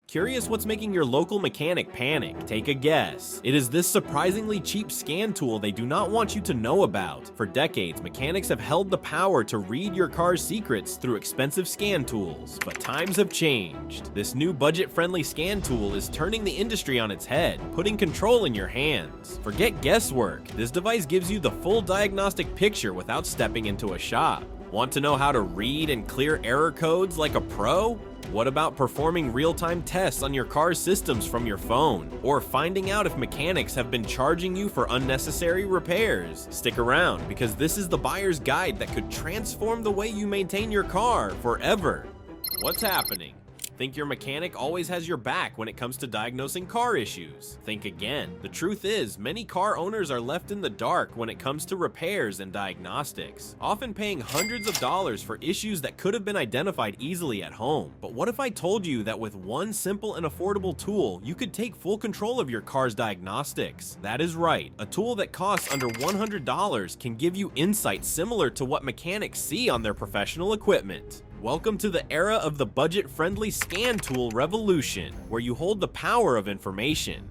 Curious what's making your local mechanic panic? Take a guess. It is this surprisingly cheap scan tool they do not want you to know about. For decades, mechanics have held the power to read your car's secrets through expensive scan tools. But times have changed. This new budget-friendly scan tool is turning the industry on its head, putting control in your hands. Forget guesswork. This device gives you the full diagnostic picture without stepping into a shop. Want to know how to read and clear error codes like a pro? What about performing real-time tests on your car's systems from your phone? Or finding out if mechanics have been charging you for unnecessary repairs? Stick around, because this is the buyer's guide that could transform the way you maintain your car forever. What's happening? Think your mechanic always has your back when it comes to diagnosing car issues? Think again. The truth is, many car owners are left in the dark when it comes to repairs and diagnostics, often paying hundreds of dollars for issues that could have been identified easily at home. But what if I told you that with one simple and affordable tool, you could take full control of your car's diagnostics? That is right. A tool that costs under $100 can give you insights similar to what mechanics see on their professional equipment. Welcome to the era of the budget-friendly scan tool revolution, where you hold the power of information.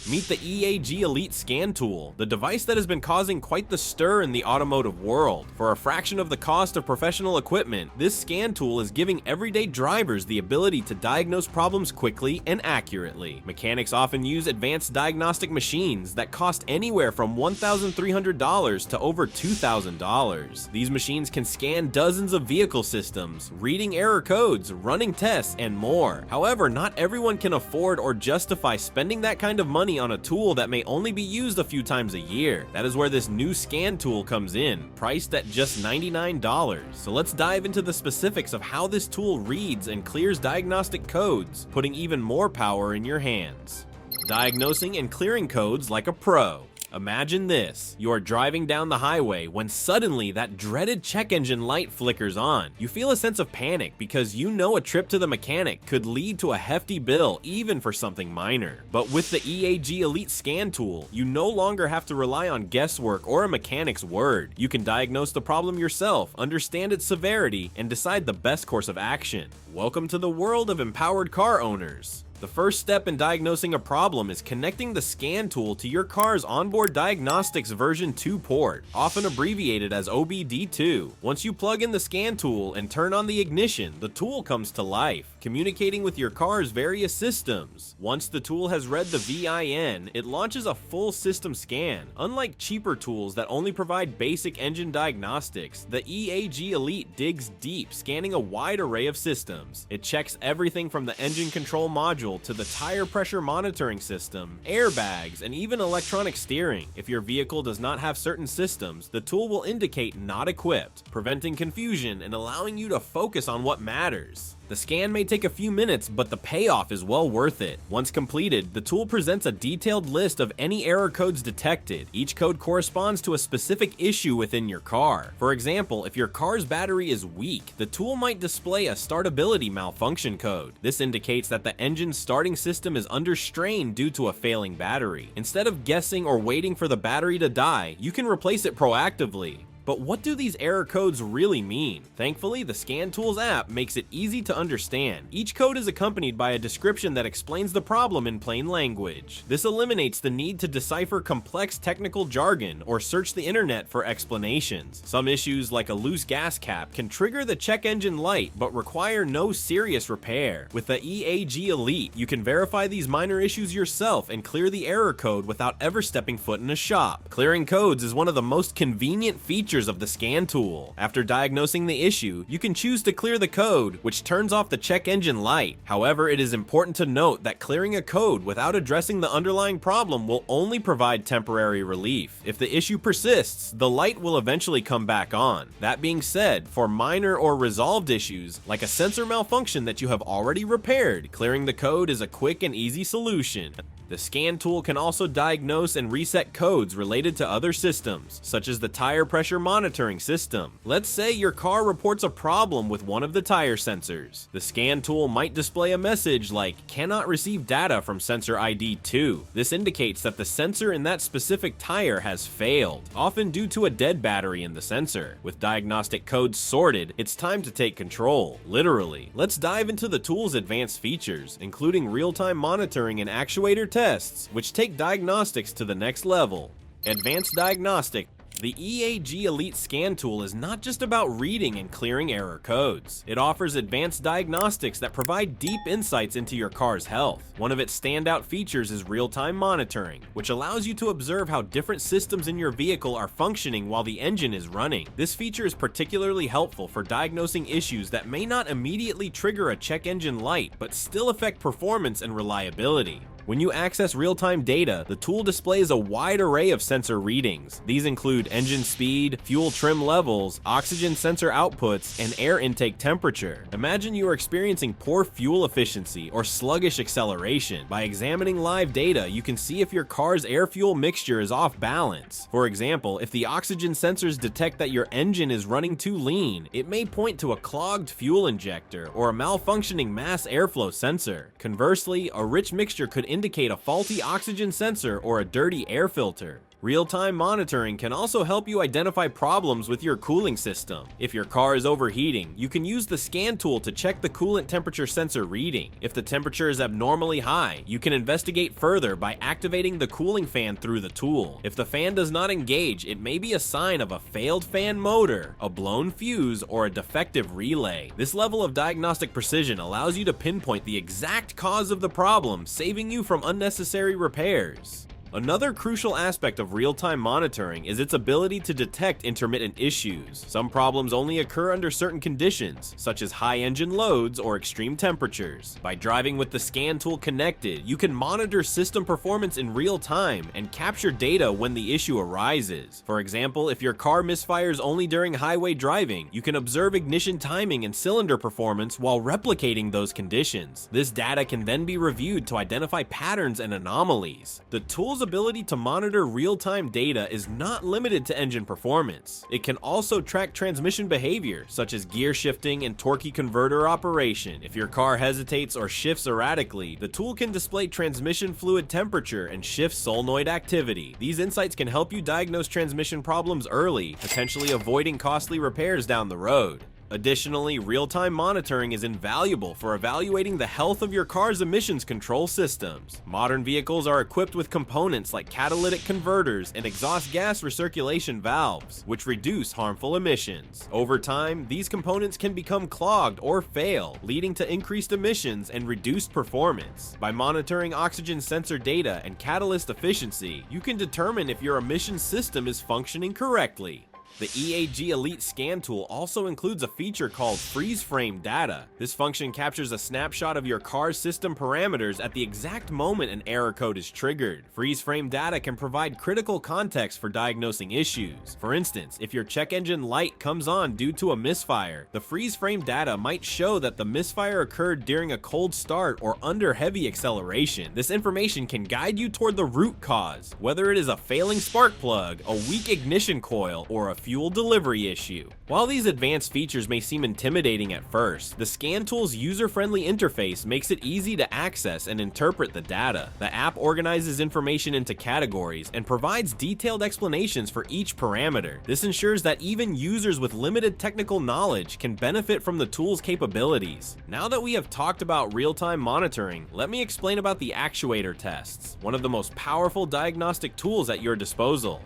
Meet the EAG Elite scan tool, the device that has been causing quite the stir in the automotive world. For a fraction of the cost of professional equipment, this scan tool is giving everyday drivers the ability to diagnose problems quickly and accurately. Mechanics often use advanced diagnostic machines that cost anywhere from $1,300 to over $2,000. These machines can scan dozens of vehicle systems, reading error codes, running tests, and more. However, not everyone can afford or justify spending that kind of money on a tool that may only be used a few times a year. That is where this new scan tool comes in, priced at just $99. So let's dive into the specifics of how this tool reads and clears diagnostic codes, putting even more power in your hands. Diagnosing and clearing codes like a pro. Imagine this. You are driving down the highway when suddenly that dreaded check engine light flickers on. You feel a sense of panic because you know a trip to the mechanic could lead to a hefty bill even for something minor. But with the EAG Elite scan tool, you no longer have to rely on guesswork or a mechanic's word. You can diagnose the problem yourself, understand its severity, and decide the best course of action. Welcome to the world of empowered car owners. The first step in diagnosing a problem is connecting the scan tool to your car's onboard diagnostics version 2 port, often abbreviated as OBD2. Once you plug in the scan tool and turn on the ignition, the tool comes to life, communicating with your car's various systems. Once the tool has read the VIN, it launches a full system scan. Unlike cheaper tools that only provide basic engine diagnostics, the EAG Elite digs deep, scanning a wide array of systems. It checks everything from the engine control module to the tire pressure monitoring system, airbags, and even electronic steering. If your vehicle does not have certain systems, the tool will indicate not equipped, preventing confusion and allowing you to focus on what matters. The scan may take a few minutes, but the payoff is well worth it. Once completed, the tool presents a detailed list of any error codes detected. Each code corresponds to a specific issue within your car. For example, if your car's battery is weak, the tool might display a startability malfunction code. This indicates that the engine's starting system is under strain due to a failing battery. Instead of guessing or waiting for the battery to die, you can replace it proactively. But what do these error codes really mean? Thankfully, the Scan Tools app makes it easy to understand. Each code is accompanied by a description that explains the problem in plain language. This eliminates the need to decipher complex technical jargon or search the internet for explanations. Some issues, like a loose gas cap, can trigger the check engine light but require no serious repair. With the EAG Elite, you can verify these minor issues yourself and clear the error code without ever stepping foot in a shop. Clearing codes is one of the most convenient features of the scan tool. After diagnosing the issue, you can choose to clear the code, which turns off the check engine light. However, it is important to note that clearing a code without addressing the underlying problem will only provide temporary relief. If the issue persists, the light will eventually come back on. That being said, for minor or resolved issues, like a sensor malfunction that you have already repaired, clearing the code is a quick and easy solution. The scan tool can also diagnose and reset codes related to other systems, such as the tire pressure monitoring system. Let's say your car reports a problem with one of the tire sensors. The scan tool might display a message like, "Cannot receive data from sensor ID 2. This indicates that the sensor in that specific tire has failed, often due to a dead battery in the sensor. With diagnostic codes sorted, it's time to take control, literally. Let's dive into the tool's advanced features, including real-time monitoring and actuator tests, which take diagnostics to the next level. Advanced diagnostic. The EAG Elite scan tool is not just about reading and clearing error codes. It offers advanced diagnostics that provide deep insights into your car's health. One of its standout features is real-time monitoring, which allows you to observe how different systems in your vehicle are functioning while the engine is running. This feature is particularly helpful for diagnosing issues that may not immediately trigger a check engine light, but still affect performance and reliability. When you access real-time data, the tool displays a wide array of sensor readings. These include engine speed, fuel trim levels, oxygen sensor outputs, and air intake temperature. Imagine you are experiencing poor fuel efficiency or sluggish acceleration. By examining live data, you can see if your car's air-fuel mixture is off balance. For example, if the oxygen sensors detect that your engine is running too lean, it may point to a clogged fuel injector or a malfunctioning mass airflow sensor. Conversely, a rich mixture could indicate a faulty oxygen sensor or a dirty air filter. Real-time monitoring can also help you identify problems with your cooling system. If your car is overheating, you can use the scan tool to check the coolant temperature sensor reading. If the temperature is abnormally high, you can investigate further by activating the cooling fan through the tool. If the fan does not engage, it may be a sign of a failed fan motor, a blown fuse, or a defective relay. This level of diagnostic precision allows you to pinpoint the exact cause of the problem, saving you from unnecessary repairs. Another crucial aspect of real-time monitoring is its ability to detect intermittent issues. Some problems only occur under certain conditions, such as high engine loads or extreme temperatures. By driving with the scan tool connected, you can monitor system performance in real time and capture data when the issue arises. For example, if your car misfires only during highway driving, you can observe ignition timing and cylinder performance while replicating those conditions. This data can then be reviewed to identify patterns and anomalies. The tool's ability to monitor real-time data is not limited to engine performance. It can also track transmission behavior, such as gear shifting and torque converter operation. If your car hesitates or shifts erratically, the tool can display transmission fluid temperature and shift solenoid activity. These insights can help you diagnose transmission problems early, potentially avoiding costly repairs down the road. Additionally, real-time monitoring is invaluable for evaluating the health of your car's emissions control systems. Modern vehicles are equipped with components like catalytic converters and exhaust gas recirculation valves, which reduce harmful emissions. Over time, these components can become clogged or fail, leading to increased emissions and reduced performance. By monitoring oxygen sensor data and catalyst efficiency, you can determine if your emission system is functioning correctly. The EAG Elite scan tool also includes a feature called freeze frame data. This function captures a snapshot of your car's system parameters at the exact moment an error code is triggered. Freeze frame data can provide critical context for diagnosing issues. For instance, if your check engine light comes on due to a misfire, the freeze frame data might show that the misfire occurred during a cold start or under heavy acceleration. This information can guide you toward the root cause, whether it is a failing spark plug, a weak ignition coil, or a fuel delivery issue. While these advanced features may seem intimidating at first, the scan tool's user-friendly interface makes it easy to access and interpret the data. The app organizes information into categories and provides detailed explanations for each parameter. This ensures that even users with limited technical knowledge can benefit from the tool's capabilities. Now that we have talked about real-time monitoring, let me explain about the actuator tests, one of the most powerful diagnostic tools at your disposal.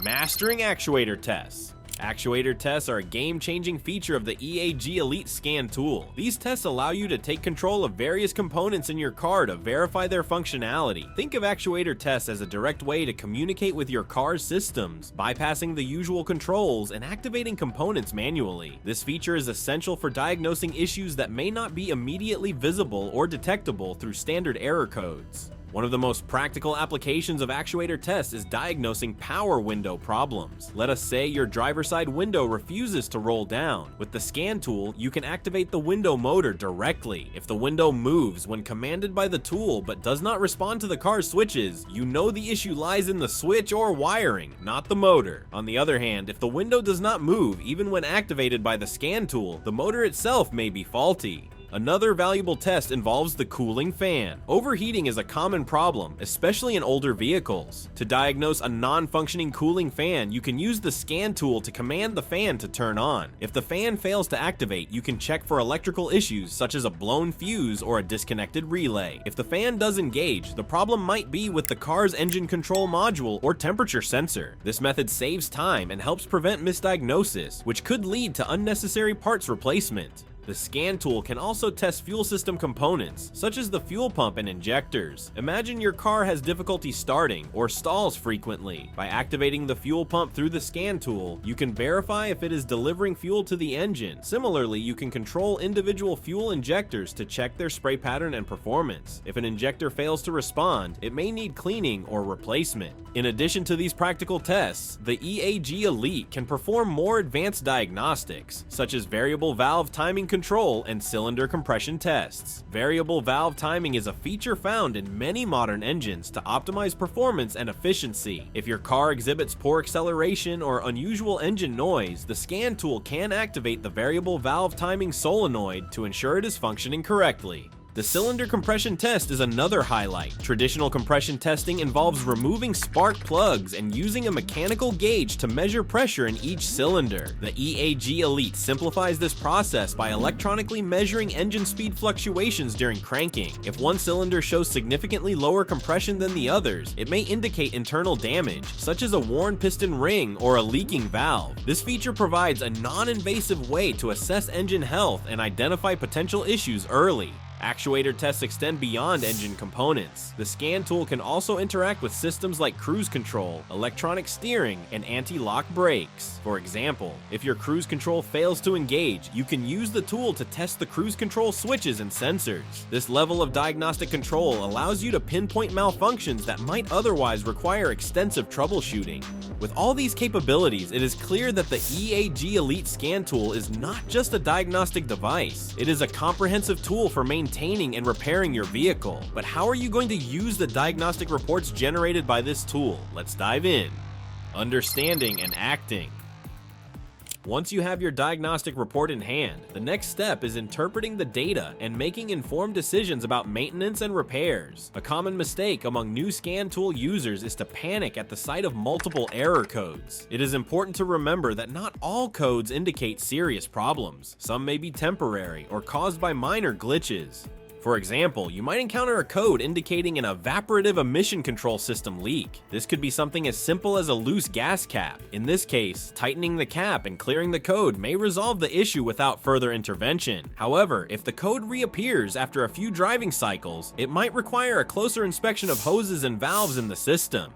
Mastering actuator tests. Actuator tests are a game-changing feature of the EAG Elite scan tool. These tests allow you to take control of various components in your car to verify their functionality. Think of actuator tests as a direct way to communicate with your car's systems, bypassing the usual controls and activating components manually. This feature is essential for diagnosing issues that may not be immediately visible or detectable through standard error codes. One of the most practical applications of actuator tests is diagnosing power window problems. Let us say your driver's side window refuses to roll down. With the scan tool, you can activate the window motor directly. If the window moves when commanded by the tool but does not respond to the car's switches, you know the issue lies in the switch or wiring, not the motor. On the other hand, if the window does not move even when activated by the scan tool, the motor itself may be faulty. Another valuable test involves the cooling fan. Overheating is a common problem, especially in older vehicles. To diagnose a non-functioning cooling fan, you can use the scan tool to command the fan to turn on. If the fan fails to activate, you can check for electrical issues such as a blown fuse or a disconnected relay. If the fan does engage, the problem might be with the car's engine control module or temperature sensor. This method saves time and helps prevent misdiagnosis, which could lead to unnecessary parts replacement. The scan tool can also test fuel system components, such as the fuel pump and injectors. Imagine your car has difficulty starting or stalls frequently. By activating the fuel pump through the scan tool, you can verify if it is delivering fuel to the engine. Similarly, you can control individual fuel injectors to check their spray pattern and performance. If an injector fails to respond, it may need cleaning or replacement. In addition to these practical tests, the EAG Elite can perform more advanced diagnostics, such as variable valve timing control and cylinder compression tests. Variable valve timing is a feature found in many modern engines to optimize performance and efficiency. If your car exhibits poor acceleration or unusual engine noise, the scan tool can activate the variable valve timing solenoid to ensure it is functioning correctly. The cylinder compression test is another highlight. Traditional compression testing involves removing spark plugs and using a mechanical gauge to measure pressure in each cylinder. The EAG Elite simplifies this process by electronically measuring engine speed fluctuations during cranking. If one cylinder shows significantly lower compression than the others, it may indicate internal damage, such as a worn piston ring or a leaking valve. This feature provides a non-invasive way to assess engine health and identify potential issues early. Actuator tests extend beyond engine components. The scan tool can also interact with systems like cruise control, electronic steering, and anti-lock brakes. For example, if your cruise control fails to engage, you can use the tool to test the cruise control switches and sensors. This level of diagnostic control allows you to pinpoint malfunctions that might otherwise require extensive troubleshooting. With all these capabilities, it is clear that the EAG Elite scan tool is not just a diagnostic device. It is a comprehensive tool for maintaining and repairing your vehicle. But how are you going to use the diagnostic reports generated by this tool? Let's dive in. Understanding and acting. Once you have your diagnostic report in hand, the next step is interpreting the data and making informed decisions about maintenance and repairs. A common mistake among new scan tool users is to panic at the sight of multiple error codes. It is important to remember that not all codes indicate serious problems. Some may be temporary or caused by minor glitches. For example, you might encounter a code indicating an evaporative emission control system leak. This could be something as simple as a loose gas cap. In this case, tightening the cap and clearing the code may resolve the issue without further intervention. However, if the code reappears after a few driving cycles, it might require a closer inspection of hoses and valves in the system.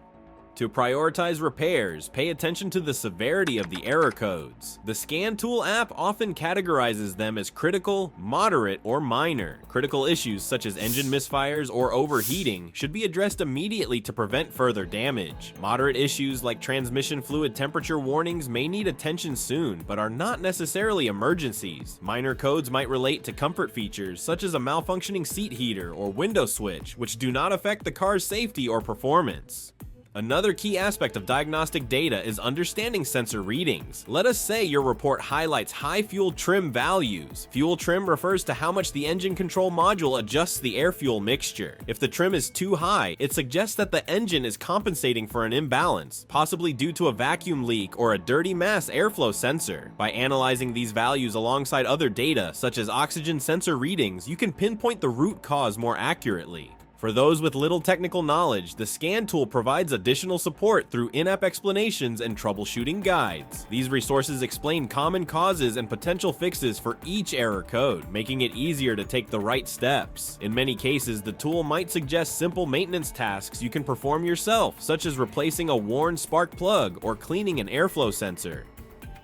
To prioritize repairs, pay attention to the severity of the error codes. The Scan Tool app often categorizes them as critical, moderate, or minor. Critical issues such as engine misfires or overheating should be addressed immediately to prevent further damage. Moderate issues like transmission fluid temperature warnings may need attention soon, but are not necessarily emergencies. Minor codes might relate to comfort features such as a malfunctioning seat heater or window switch, which do not affect the car's safety or performance. Another key aspect of diagnostic data is understanding sensor readings. Let us say your report highlights high fuel trim values. Fuel trim refers to how much the engine control module adjusts the air-fuel mixture. If the trim is too high, it suggests that the engine is compensating for an imbalance, possibly due to a vacuum leak or a dirty mass airflow sensor. By analyzing these values alongside other data, such as oxygen sensor readings, you can pinpoint the root cause more accurately. For those with little technical knowledge, the Scan Tool provides additional support through in-app explanations and troubleshooting guides. These resources explain common causes and potential fixes for each error code, making it easier to take the right steps. In many cases, the tool might suggest simple maintenance tasks you can perform yourself, such as replacing a worn spark plug or cleaning an airflow sensor.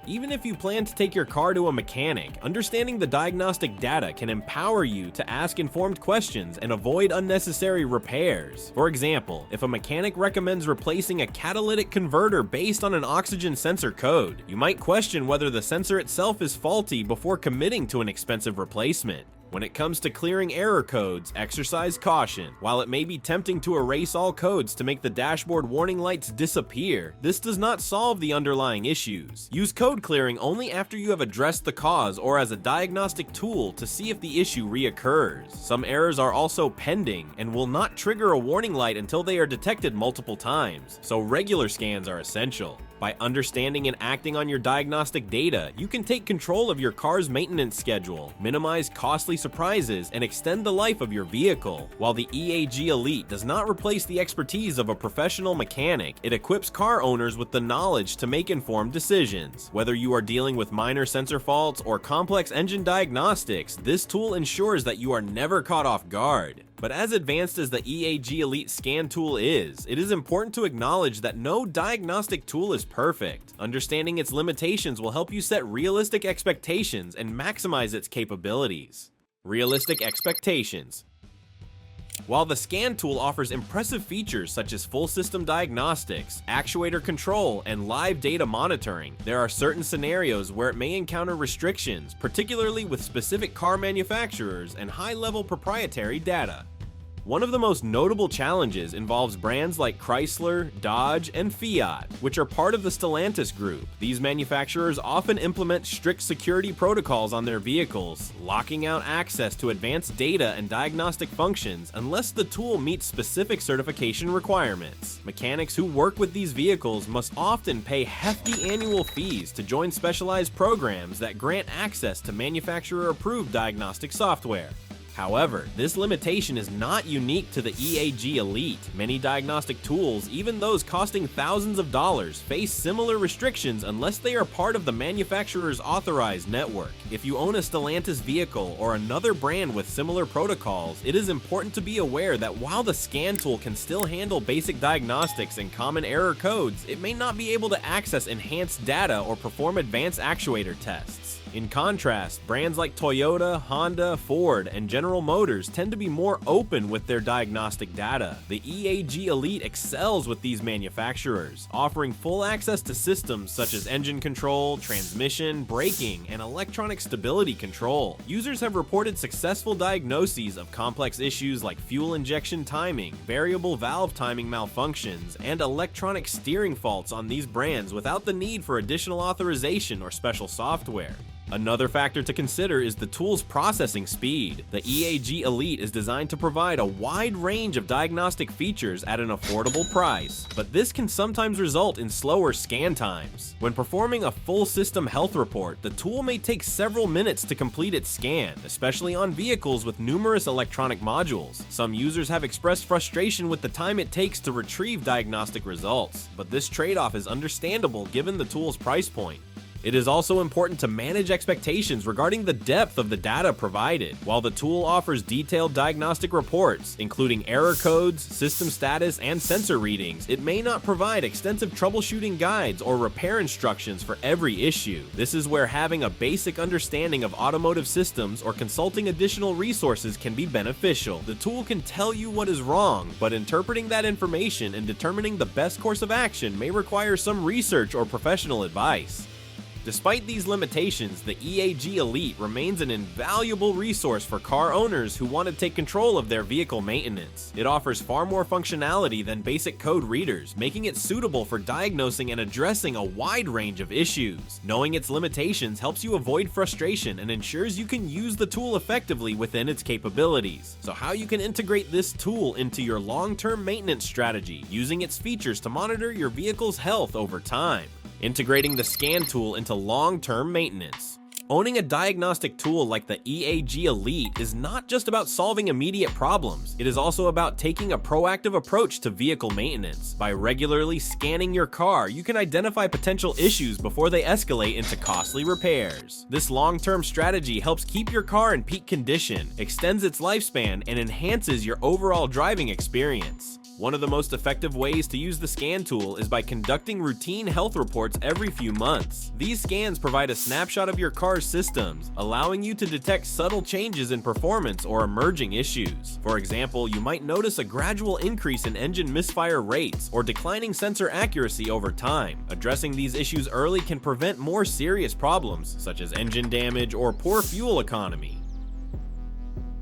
Even if you plan to take your car to a mechanic, understanding the diagnostic data can empower you to ask informed questions and avoid unnecessary repairs. For example, if a mechanic recommends replacing a catalytic converter based on an oxygen sensor code, you might question whether the sensor itself is faulty before committing to an expensive replacement. When it comes to clearing error codes, exercise caution. While it may be tempting to erase all codes to make the dashboard warning lights disappear, this does not solve the underlying issues. Use code clearing only after you have addressed the cause or as a diagnostic tool to see if the issue reoccurs. Some errors are also pending and will not trigger a warning light until they are detected multiple times, so regular scans are essential. By understanding and acting on your diagnostic data, you can take control of your car's maintenance schedule, minimize costly surprises, and extend the life of your vehicle. While the EAG Elite does not replace the expertise of a professional mechanic, it equips car owners with the knowledge to make informed decisions. Whether you are dealing with minor sensor faults or complex engine diagnostics, this tool ensures that you are never caught off guard. But as advanced as the EAG Elite scan tool is, it is important to acknowledge that no diagnostic tool is perfect. Understanding its limitations will help you set realistic expectations and maximize its capabilities. Realistic expectations. While the scan tool offers impressive features such as full system diagnostics, actuator control, and live data monitoring, there are certain scenarios where it may encounter restrictions, particularly with specific car manufacturers and high-level proprietary data. One of the most notable challenges involves brands like Chrysler, Dodge, and Fiat, which are part of the Stellantis group. These manufacturers often implement strict security protocols on their vehicles, locking out access to advanced data and diagnostic functions unless the tool meets specific certification requirements. Mechanics who work with these vehicles must often pay hefty annual fees to join specialized programs that grant access to manufacturer-approved diagnostic software. However, this limitation is not unique to the EAG Elite. Many diagnostic tools, even those costing thousands of dollars, face similar restrictions unless they are part of the manufacturer's authorized network. If you own a Stellantis vehicle or another brand with similar protocols, it is important to be aware that while the scan tool can still handle basic diagnostics and common error codes, it may not be able to access enhanced data or perform advanced actuator tests. In contrast, brands like Toyota, Honda, Ford, and General Motors tend to be more open with their diagnostic data. The EAG Elite excels with these manufacturers, offering full access to systems such as engine control, transmission, braking, and electronic stability control. Users have reported successful diagnoses of complex issues like fuel injection timing, variable valve timing malfunctions, and electronic steering faults on these brands without the need for additional authorization or special software. Another factor to consider is the tool's processing speed. The EAG Elite is designed to provide a wide range of diagnostic features at an affordable price, but this can sometimes result in slower scan times. When performing a full system health report, the tool may take several minutes to complete its scan, especially on vehicles with numerous electronic modules. Some users have expressed frustration with the time it takes to retrieve diagnostic results, but this trade-off is understandable given the tool's price point. It is also important to manage expectations regarding the depth of the data provided. While the tool offers detailed diagnostic reports, including error codes, system status, and sensor readings, it may not provide extensive troubleshooting guides or repair instructions for every issue. This is where having a basic understanding of automotive systems or consulting additional resources can be beneficial. The tool can tell you what is wrong, but interpreting that information and determining the best course of action may require some research or professional advice. Despite these limitations, the EAG Elite remains an invaluable resource for car owners who want to take control of their vehicle maintenance. It offers far more functionality than basic code readers, making it suitable for diagnosing and addressing a wide range of issues. Knowing its limitations helps you avoid frustration and ensures you can use the tool effectively within its capabilities. So how you can integrate this tool into your long-term maintenance strategy, using its features to monitor your vehicle's health over time. Integrating the scan tool into long-term maintenance. Owning a diagnostic tool like the EAG Elite is not just about solving immediate problems, it is also about taking a proactive approach to vehicle maintenance. By regularly scanning your car, you can identify potential issues before they escalate into costly repairs. This long-term strategy helps keep your car in peak condition, extends its lifespan, and enhances your overall driving experience. One of the most effective ways to use the scan tool is by conducting routine health reports every few months. These scans provide a snapshot of your car's systems, allowing you to detect subtle changes in performance or emerging issues. For example, you might notice a gradual increase in engine misfire rates or declining sensor accuracy over time. Addressing these issues early can prevent more serious problems, such as engine damage or poor fuel economy.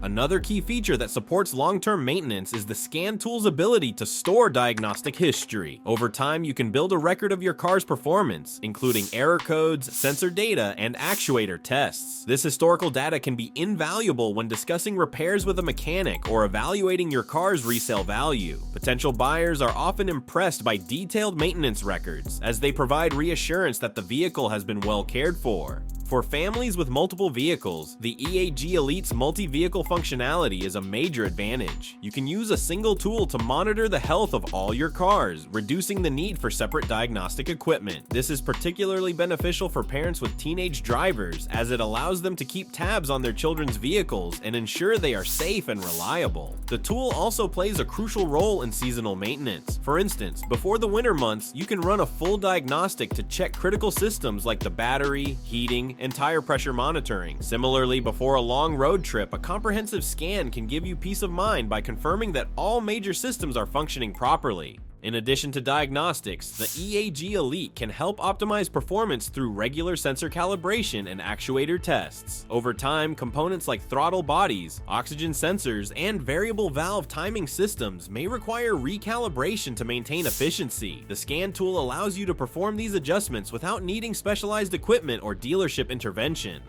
Another key feature that supports long-term maintenance is the scan tool's ability to store diagnostic history. Over time, you can build a record of your car's performance, including error codes, sensor data, and actuator tests. This historical data can be invaluable when discussing repairs with a mechanic or evaluating your car's resale value. Potential buyers are often impressed by detailed maintenance records, as they provide reassurance that the vehicle has been well cared for. For families with multiple vehicles, the EAG Elite's multi-vehicle functionality is a major advantage. You can use a single tool to monitor the health of all your cars, reducing the need for separate diagnostic equipment. This is particularly beneficial for parents with teenage drivers, as it allows them to keep tabs on their children's vehicles and ensure they are safe and reliable. The tool also plays a crucial role in seasonal maintenance. For instance, before the winter months, you can run a full diagnostic to check critical systems like the battery, heating, and tire pressure monitoring. Similarly, before a long road trip, a comprehensive scan can give you peace of mind by confirming that all major systems are functioning properly. In addition to diagnostics, the EAG Elite can help optimize performance through regular sensor calibration and actuator tests. Over time, components like throttle bodies, oxygen sensors, and variable valve timing systems may require recalibration to maintain efficiency. The scan tool allows you to perform these adjustments without needing specialized equipment or dealership intervention.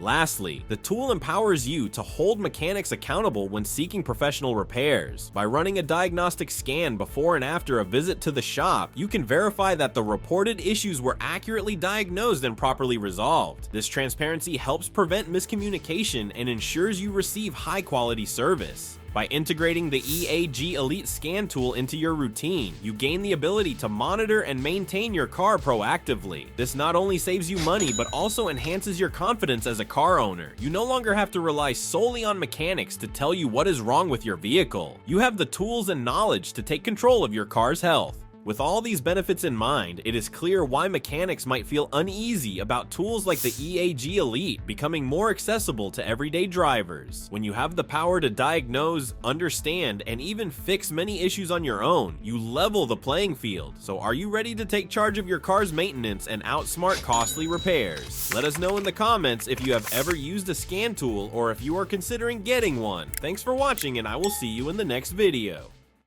Lastly, the tool empowers you to hold mechanics accountable when seeking professional repairs. By running a diagnostic scan before and after a visit to the shop, you can verify that the reported issues were accurately diagnosed and properly resolved. This transparency helps prevent miscommunication and ensures you receive high-quality service. By integrating the EAG Elite scan tool into your routine, you gain the ability to monitor and maintain your car proactively. This not only saves you money, but also enhances your confidence as a car owner. You no longer have to rely solely on mechanics to tell you what is wrong with your vehicle. You have the tools and knowledge to take control of your car's health. With all these benefits in mind, it is clear why mechanics might feel uneasy about tools like the EAG Elite becoming more accessible to everyday drivers. When you have the power to diagnose, understand, and even fix many issues on your own, you level the playing field. So are you ready to take charge of your car's maintenance and outsmart costly repairs? Let us know in the comments if you have ever used a scan tool or if you are considering getting one. Thanks for watching, and I will see you in the next video.